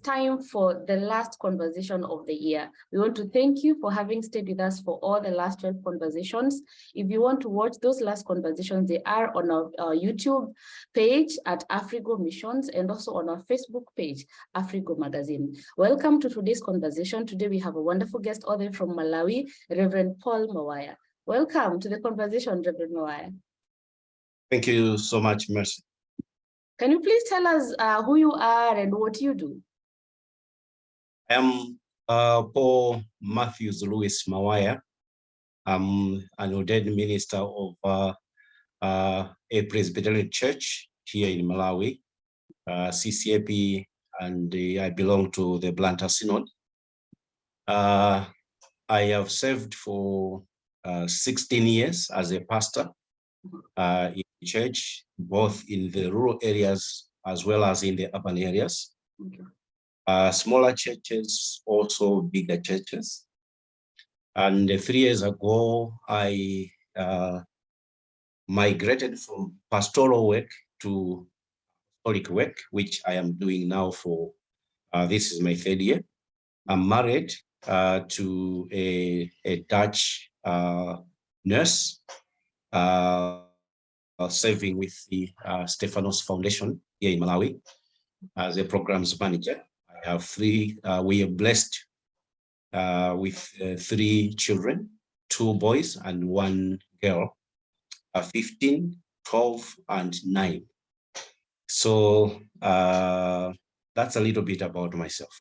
time for the last conversation of the year. We want to thank you for having stayed with us for all the last 12 conversations. If you want to watch those last conversations, they are on our YouTube page at AfriGO Missions and also on our Facebook page, AfriGO Magazine. Welcome to today's conversation. Today we have a wonderful guest all the way from Malawi, Reverend Paul Mawaya. Welcome to the conversation, Reverend Mawaya. Thank you so much, Mercy. Can you please tell us who you are and what you do? I'm Paul Matthews Louis Mawaya. I'm an ordained minister of a Presbyterian church here in Malawi, CCAP, and I belong to the Blantyre Synod. I have served for 16 years as a pastor in the church, both in the rural areas as well as in the urban areas. Okay. Smaller churches, also bigger churches. And 3 years ago, I migrated from pastoral work to apostolic work, which I am doing now for, this is my 3rd year. I'm married to a Dutch nurse, serving with the Stephanos Foundation here in Malawi as a programs manager. I have 3, we are blessed with 3 children, 2 boys and 1 girl, 15, 12, and 9. So that's a little bit about myself.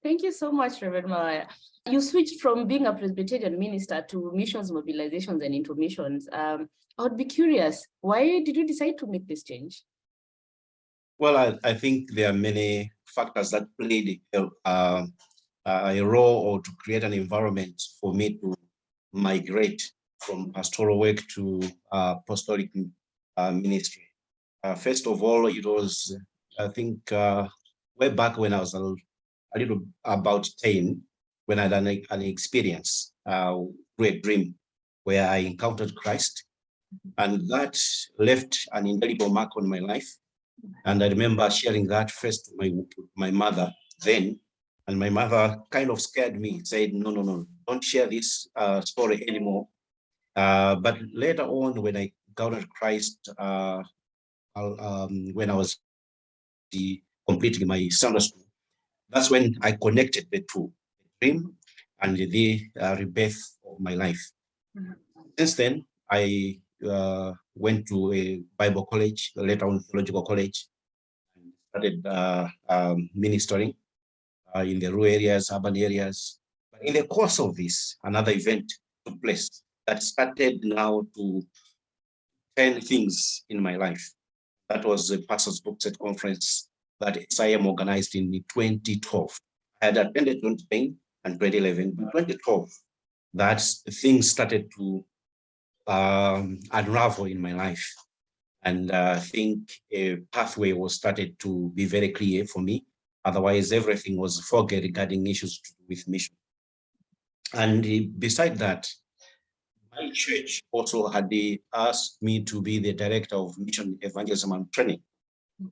Thank you so much, Reverend Mawaya. You switched from being a Presbyterian minister to missions mobilizations and into missions. I would be curious, why did you decide to make this change? Well, I think there are many factors that played a role or to create an environment for me to migrate from pastoral work to apostolic ministry. First of all, it was, I think, way back when I was a little about 10, when I had an experience through a dream where I encountered Christ, and that left an indelible mark on my life. And I remember sharing that first to my mother then, and my mother kind of scared me, said, no, don't share this story anymore. But later on, when I encountered Christ, when I was completing my Sunday school, that's when I connected the two, the dream and the rebirth of my life. Mm-hmm. Since then, I went to a Bible college, later on theological college, and started ministering in the rural areas, urban areas. But in the course of this, another event took place that started now to turn things in my life. That was the Pastors Books at Conference that SIM organized in 2012. I had attended 2010 and 2011, but 2012, that things started to unravel in my life. And I think a pathway was started to be very clear for me. Otherwise, everything was foggy regarding issues to do with mission. And beside that, my church also had asked me to be the director of mission evangelism and training.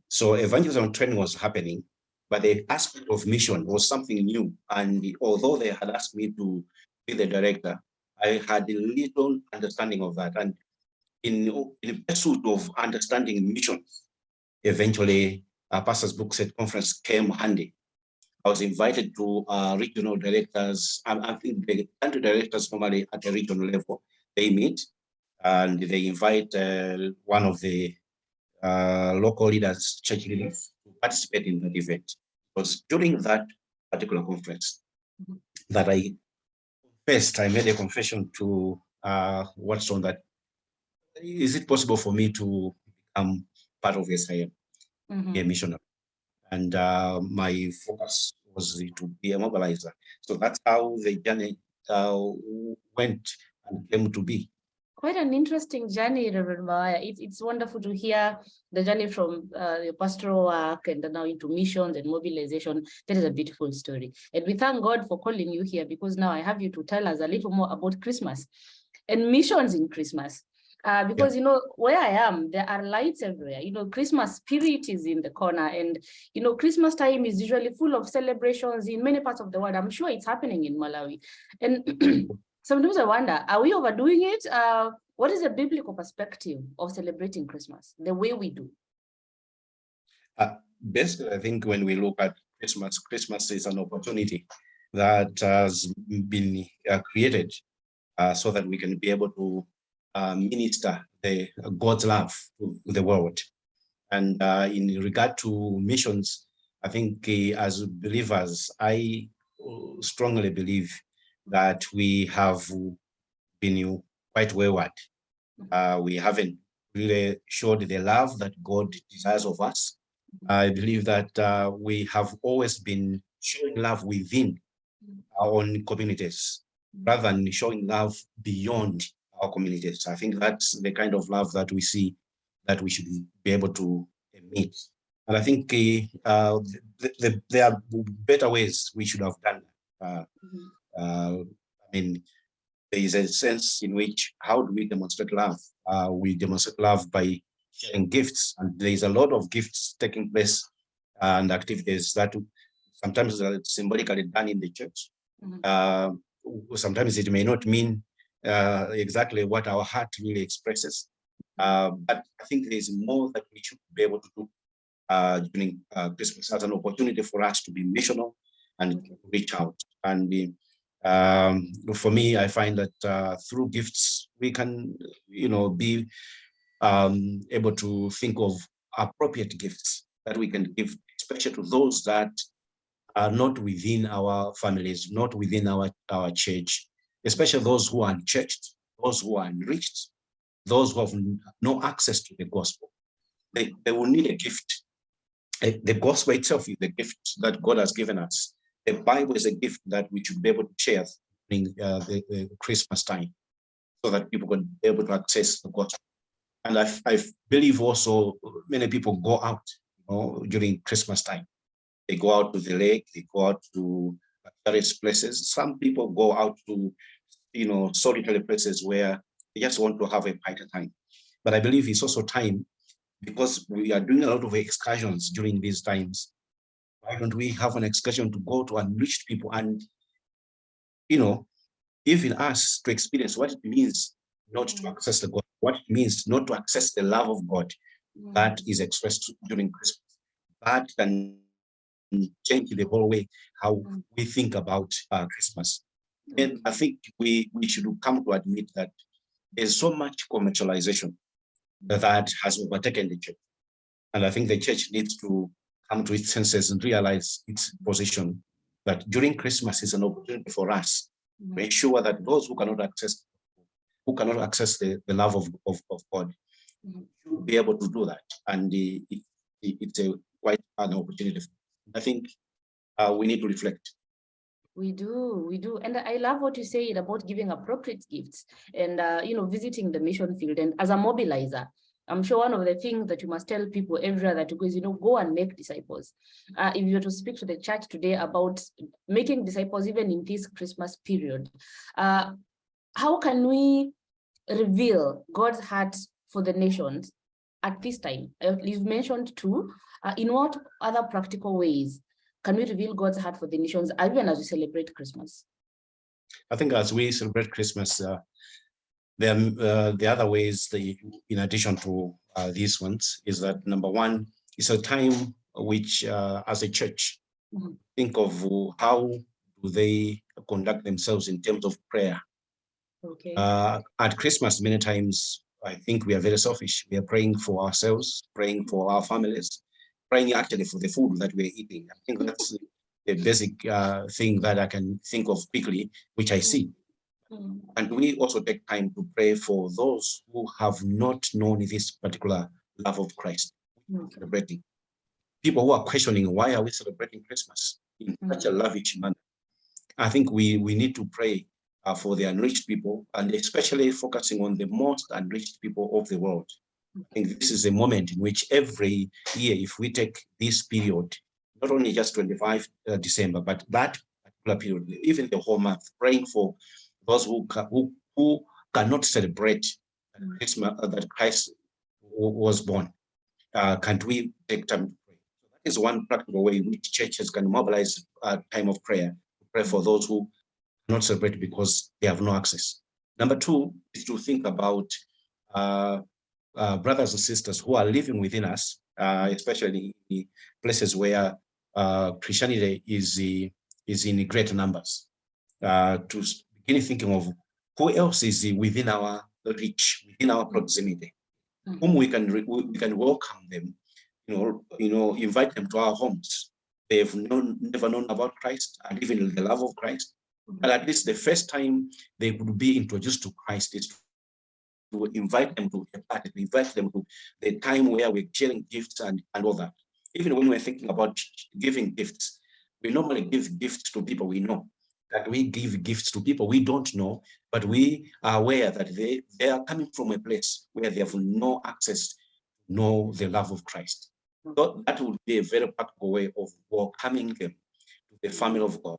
So evangelism and training was happening, but the aspect of mission was something new. And although they had asked me to be the director, I had a little understanding of that. And in the pursuit of understanding missions, eventually Pastors Books at Conference came handy. I was invited to regional directors. I think the country directors normally at the regional level, they meet and they invite one of the local leaders, church leaders, to participate in that event. It was during that particular conference that I made a confession to Watson that, is it possible for me to become part of SIM, a missionary? And my focus was to be a mobilizer. So that's how the journey went and came to be. Quite an interesting journey, Reverend Mawaya. It's wonderful to hear the journey from your pastoral work and now into missions and mobilization. That is a beautiful story. And we thank God for calling you here, because now I have you to tell us a little more about Christmas and missions in Christmas. Because, where I am, there are lights everywhere. Christmas spirit is in the corner. And, Christmas time is usually full of celebrations in many parts of the world. I'm sure it's happening in Malawi. And sometimes I wonder, are we overdoing it? What is the biblical perspective of celebrating Christmas, the way we do? Basically, I think when we look at Christmas, Christmas is an opportunity that has been created so that we can be able to minister God's love to the world. And in regard to missions, I think as believers, I strongly believe that we have been quite wayward. We haven't really showed the love that God desires of us. I believe that we have always been showing love within our own communities rather than showing love beyond our communities. I think that's the kind of love that we see that we should be able to meet. And I think there are better ways we should have done that. I mean, there is a sense in which, how do we demonstrate love? We demonstrate love by sharing gifts, and there is a lot of gifts taking place and activities that sometimes are symbolically done in the church. Sometimes it may not mean exactly what our heart really expresses, but I think there is more that we should be able to do during Christmas as an opportunity for us to be missional and reach out. And for me, I find that through gifts, we can, be able to think of appropriate gifts that we can give, especially to those that are not within our families, not within our church, especially those who are unchurched, those who are unreached, those who have no access to the gospel. They will need a gift. The gospel itself is the gift that God has given us. The Bible is a gift that we should be able to share during the Christmas time so that people can be able to access the gospel. And I believe also many people go out during Christmas time. They go out to the lake, they go out to various places. Some people go out to, solitary places where they just want to have a quiet time. But I believe it's also time, because we are doing a lot of excursions during these times. Why don't we have an excursion to go to unreached people and, even us to experience what it means not to access the God, what it means not to access the love of God that is expressed during Christmas. That can change the whole way how we think about Christmas. And I think we should come to admit that there's so much commercialization that has overtaken the church. And I think the church needs to come to its senses and realize its position, that during Christmas is an opportunity for us to ensure that those who cannot access the love of God should be able to do that. And it's quite an opportunity. I think we need to reflect. We do. And I love what you said about giving appropriate gifts and, visiting the mission field. And as a mobilizer, I'm sure one of the things that you must tell people everywhere that you go is, go and make disciples. If you were to speak to the church today about making disciples, even in this Christmas period, how can we reveal God's heart for the nations at this time? You've mentioned two. In what other practical ways can we reveal God's heart for the nations, even as we celebrate Christmas? I think as we celebrate Christmas, the other ways, in addition to these ones, is that number one, it's a time which, as a church, think of how do they conduct themselves in terms of prayer. Okay. At Christmas, many times, I think we are very selfish. We are praying for ourselves, praying for our families, praying actually for the food that we're eating. I think that's the basic thing that I can think of quickly, which I see. And we also take time to pray for those who have not known this particular love of Christ. Celebrating. People who are questioning, why are we celebrating Christmas in such a lavish manner? I think we need to pray for the unreached people, and especially focusing on the most unreached people of the world. I think this is a moment in which every year, if we take this period, not only just 25 December, but that particular period, even the whole month, praying for those who cannot celebrate Christmas, that Christ was born. Can't we take time to pray? So that is one practical way in which churches can mobilize a time of prayer to pray for those who cannot celebrate because they have no access. Number two is to think about brothers and sisters who are living within us, especially in places where Christianity is in great numbers. To begin thinking of who else is within our reach, within our proximity, whom we can welcome them, invite them to our homes. They've never known about Christ and even the love of Christ. But at least the first time they would be introduced to Christ is to invite them to a party, to invite them to the time where we're sharing gifts and all that. Even when we're thinking about giving gifts, we normally give gifts to people we know. That we give gifts to people we don't know, but we are aware that they are coming from a place where they have no access to know the love of Christ. So that would be a very practical way of welcoming them to the family of God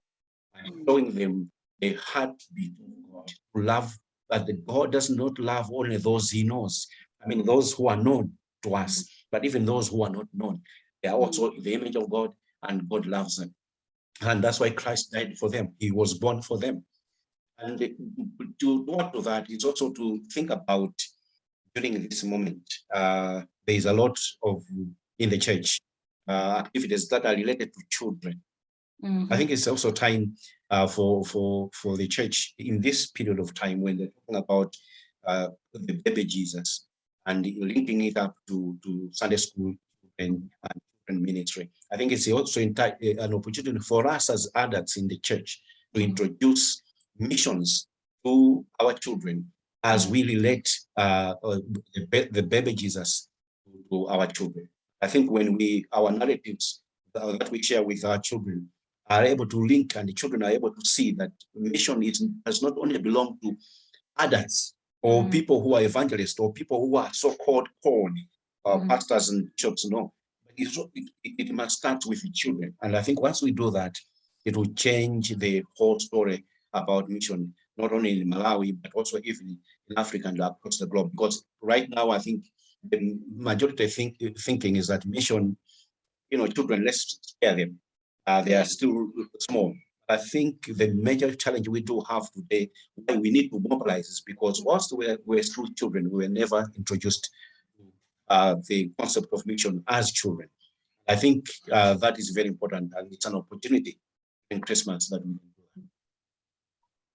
and showing them the heartbeat of God, to love, that God does not love only those he knows. I mean, those who are known to us, but even those who are not known, they are also the image of God, and God loves them. And that's why Christ died for them. He was born for them. And to add to that is also to think about during this moment, there is a lot of, in the church, activities that are related to children. I think it's also time for the church in this period of time when they're talking about the baby Jesus and linking it up to Sunday school and ministry. I think it's also an opportunity for us as adults in the church to introduce missions to our children as we relate the baby Jesus to our children. I think when our narratives that we share with our children are able to link, and the children are able to see that mission does not only belong to adults or people who are evangelists or people who are so-called called pastors and bishops, no. It must start with the children. And I think once we do that, it will change the whole story about mission, not only in Malawi, but also even in Africa and across the globe. Because right now, I think the majority thinking is that mission, children, let's spare them. They are still small. I think the major challenge we do have today, why we need to mobilize, is because whilst we're still children, we were never introduced to the concept of mission as children. I think that is very important, and it's an opportunity in Christmas that we can do that.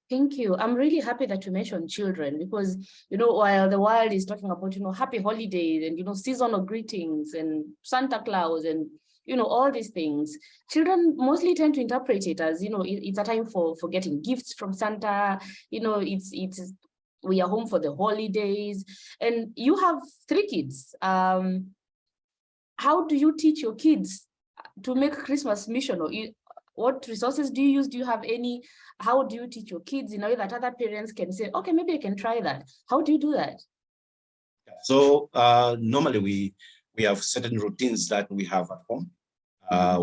Thank you. I'm really happy that you mentioned children because, while the world is talking about, happy holidays and, seasonal greetings and Santa Claus and, all these things, children mostly tend to interpret it as, it's a time for getting gifts from Santa, it's we are home for the holidays. And you have 3 kids. How do you teach your kids to make Christmas missional? What resources do you use? Do you have any? How do you teach your kids in a way that other parents can say, okay, maybe I can try that? How do you do that? So normally we have certain routines that we have at home,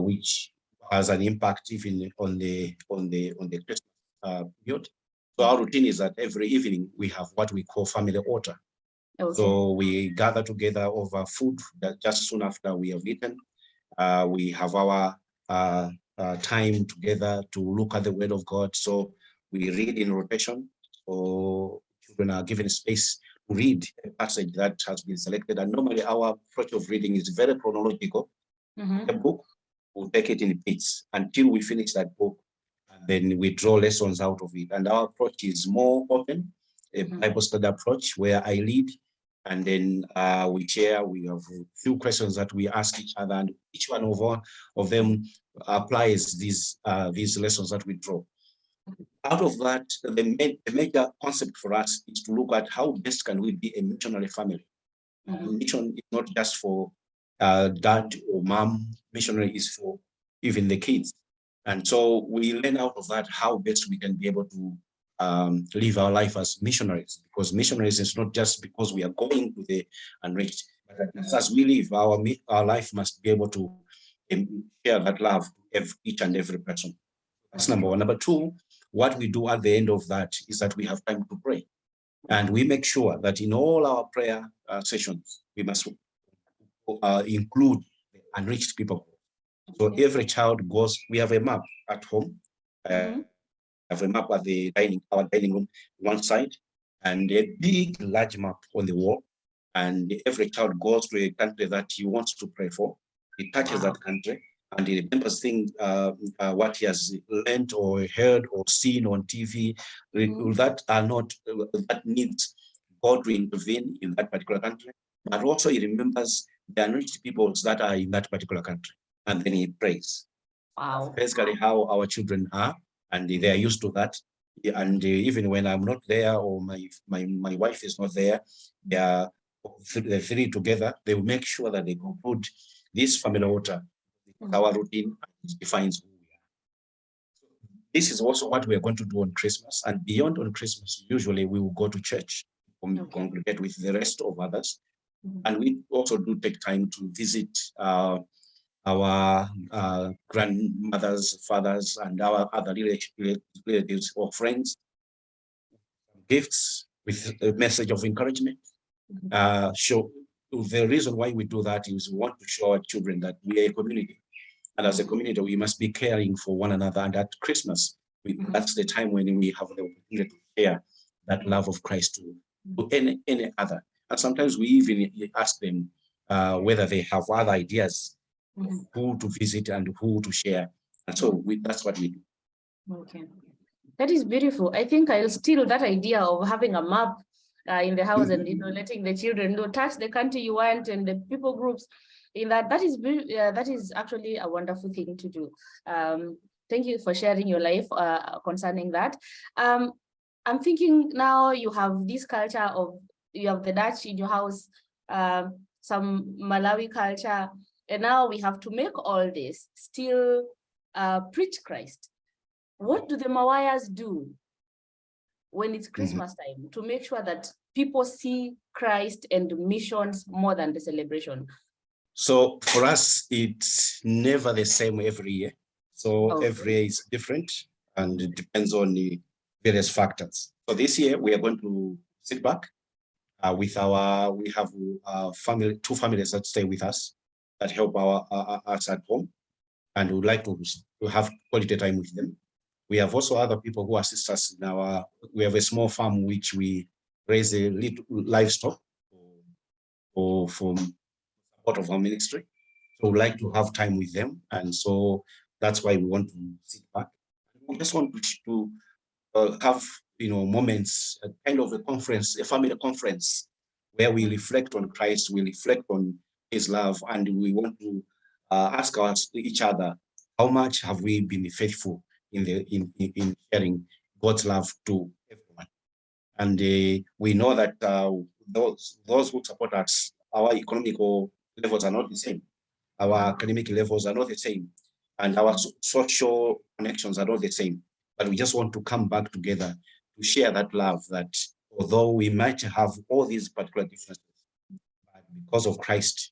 which has an impact even on the Christmas period. So our routine is that every evening we have what we call family altar. Okay. So we gather together over food that just soon after we have eaten. We have our time together to look at the Word of God. So we read in rotation. So children are given space to read a passage that has been selected. And normally our approach of reading is very chronological. A book, we'll take it in bits until we finish that book. And then we draw lessons out of it. And our approach is more open, a Bible study approach where I lead. And then we share, we have a few questions that we ask each other, and each one of them applies these lessons that we draw. Out of that, the major concept for us is to look at how best can we be a missionary family. Mission is not just for dad or mom, missionary is for even the kids. And so we learn out of that how best we can be able to live our life as missionaries, because missionaries is not just because we are going to the unreached, but as we live, our life must be able to share that love to each and every person. That's number one. Number two, what we do at the end of that is that we have time to pray. And we make sure that in all our prayer sessions, we must include the unreached people. So every child goes, we have a map at home, have a map at our dining room, one side, and a big, large map on the wall. And every child goes to a country that he wants to pray for. He touches that country and he remembers things, what he has learned or heard or seen on TV that are not, that needs God to intervene in that particular country. But also he remembers the unreached peoples that are in that particular country. And then he prays. Wow. That's basically how our children are, and they are used to that. And even when I'm not there or my wife is not there, they are the three together. They will make sure that they conclude this family altar. Our routine defines who we are. This is also what we are going to do on Christmas, and beyond on Christmas, usually we will go to church, congregate with the rest of others, and we also do take time to visit our grandmothers, fathers, and our other relatives or friends, gifts with a message of encouragement. The reason why we do that is we want to show our children that we are a community. And as a community, we must be caring for one another. And at Christmas, that's the time when we have the opportunity to share that love of Christ to any other. And sometimes we even ask them whether they have other ideas, who to visit and who to share. And so that's what we do. Okay. That is beautiful. I think I'll steal that idea of having a map in the house and letting the children know, touch the country you want and the people groups in that. That is actually a wonderful thing to do. Thank you for sharing your life concerning that. I'm thinking now you have this culture of, you have the Dutch in your house, some Malawi culture, and now we have to make all this still preach Christ. What do the Mawayas do when it's Christmas time to make sure that people see Christ and missions more than the celebration? So for us, it's never the same every year. So every year is different and it depends on the various factors. So this year we are going to sit back with we have two families that stay with us that help us at home, and we would like to have quality time with them. We have also other people who assist us in we have a small farm which we raise a little livestock for support of our ministry. So we'd like to have time with them. And so that's why we want to sit back. We just want to have, moments, a kind of a conference, a family conference, where we reflect on Christ, we reflect on his love, and we want to ask each other, how much have we been faithful in sharing God's love to everyone? And we know that those who support us, our economical levels are not the same. Our academic levels are not the same. And our social connections are not the same. But we just want to come back together to share that love, that although we might have all these particular differences, but because of Christ,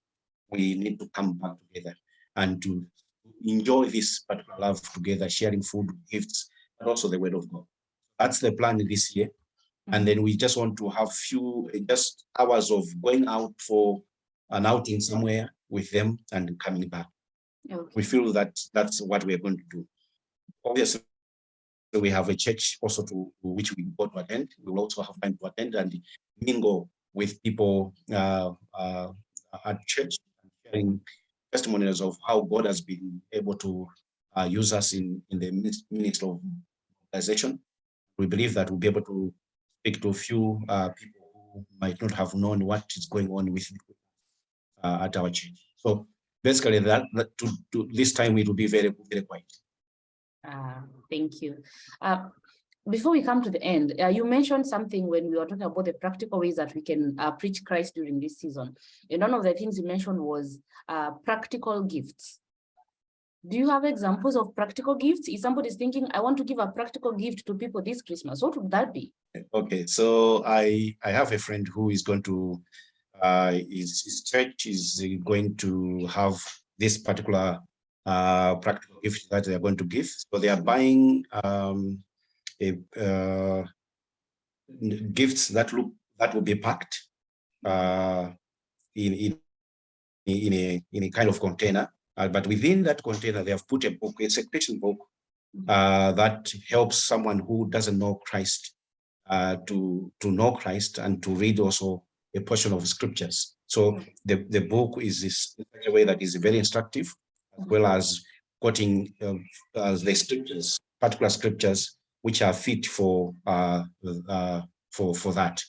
we need to come back together and to enjoy this particular love together, sharing food, gifts, and also the word of God. That's the plan this year. And then we just want to have just hours of going out for an outing somewhere with them and coming back. Okay. We feel that that's what we're going to do. Obviously, we have a church also to which we go to attend. We will also have time to attend and mingle with people at church, sharing testimonials of how God has been able to use us in the ministry of organization. We believe that we'll be able to speak to a few people who might not have known what is going on with at our church. So basically, to this time it will be very, very quiet. Thank you. Before we come to the end, you mentioned something when we were talking about the practical ways that we can preach Christ during this season. And one of the things you mentioned was practical gifts. Do you have examples of practical gifts? If somebody's thinking, I want to give a practical gift to people this Christmas, what would that be? Okay, so I have a friend who is going to, his church is going to have this particular practical gift that they're going to give. So they are buying gifts that will be packed in a kind of container. But within that container, they have put a book, a secretion book, that helps someone who doesn't know Christ to know Christ and to read also a portion of scriptures. So the book is in such a way that is very instructive, as well as quoting the scriptures, particular scriptures which are fit for that.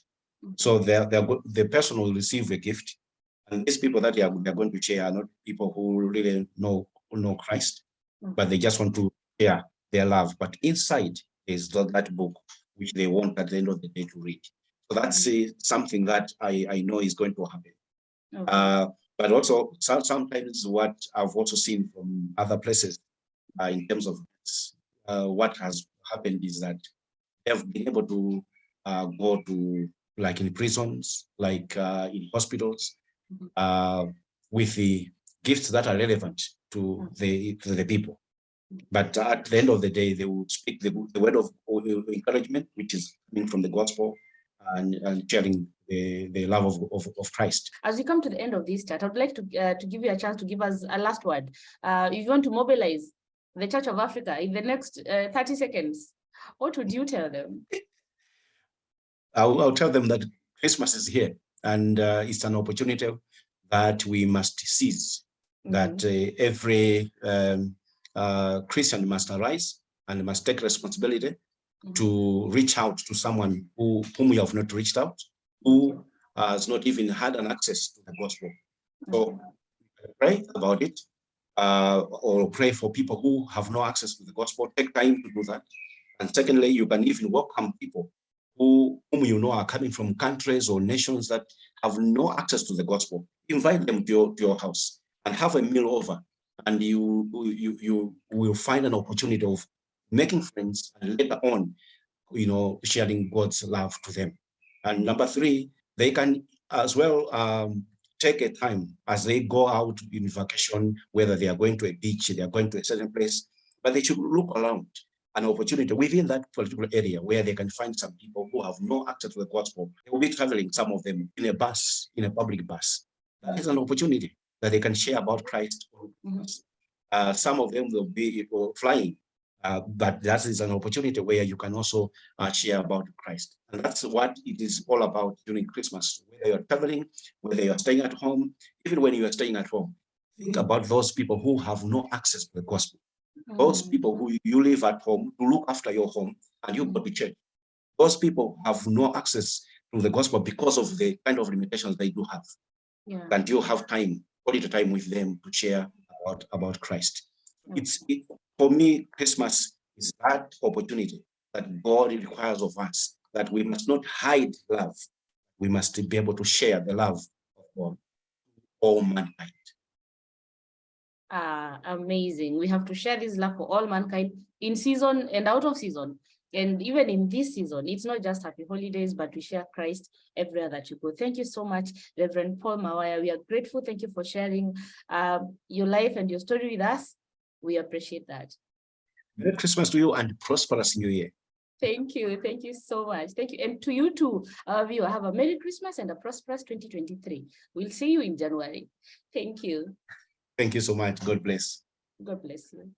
So the person will receive a gift, and these people that they're going to share are not people who really know Christ, but they just want to share their love. But inside is that book which they want at the end of the day to read. So that's something that I know is going to happen. Okay. But also sometimes what I've also seen from other places in terms of what has happened is that they've been able to go to, like, in prisons, like in hospitals, with the gifts that are relevant to the people. But at the end of the day, they will speak the word of encouragement, which is coming from the gospel, and sharing the love of Christ. As we come to the end of this chat, I would like to give you a chance to give us a last word. If you want to mobilize the Church of Africa in the next 30 seconds, what would you tell them? I'll tell them that Christmas is here, and it's an opportunity that we must seize, that every Christian must arise and must take responsibility to reach out to someone whom we have not reached out, who has not even had an access to the gospel. So pray about it, or pray for people who have no access to the gospel. Take time to do that. And secondly, you can even welcome people whom you know are coming from countries or nations that have no access to the gospel. Invite them to your house and have a meal over, and you will find an opportunity of making friends, and later on, sharing God's love to them. And number three, they can as well take a time as they go out in vacation, whether they are going to a beach, they are going to a certain place, but they should look around an opportunity within that particular area where they can find some people who have no access to the gospel. They will be traveling, some of them, in a bus, in a public bus. That is an opportunity that they can share about Christ. Some of them will be flying, but that is an opportunity where you can also share about Christ. And that's what it is all about during Christmas. Whether you're traveling, whether you're staying at home, even when you are staying at home, think about those people who have no access to the gospel. Those people who you live at home to look after your home, and you go to church. Those people have no access to the gospel because of the kind of limitations they do have. And you have time, quality time with them to share about Christ. For me, Christmas is that opportunity that God requires of us, that we must not hide love. We must be able to share the love of God, all mankind. Amazing. We have to share this love for all mankind in season and out of season. And even in this season, it's not just happy holidays, but we share Christ everywhere that you go. Thank you so much, Reverend Paul Mawaya. We are grateful. Thank you for sharing your life and your story with us. We appreciate that. Merry Christmas to you and prosperous New Year. Thank you. Thank you so much. Thank you. And to you too, viewer, have a Merry Christmas and a prosperous 2023. We'll see you in January. Thank you. Thank you so much. God bless. God bless you.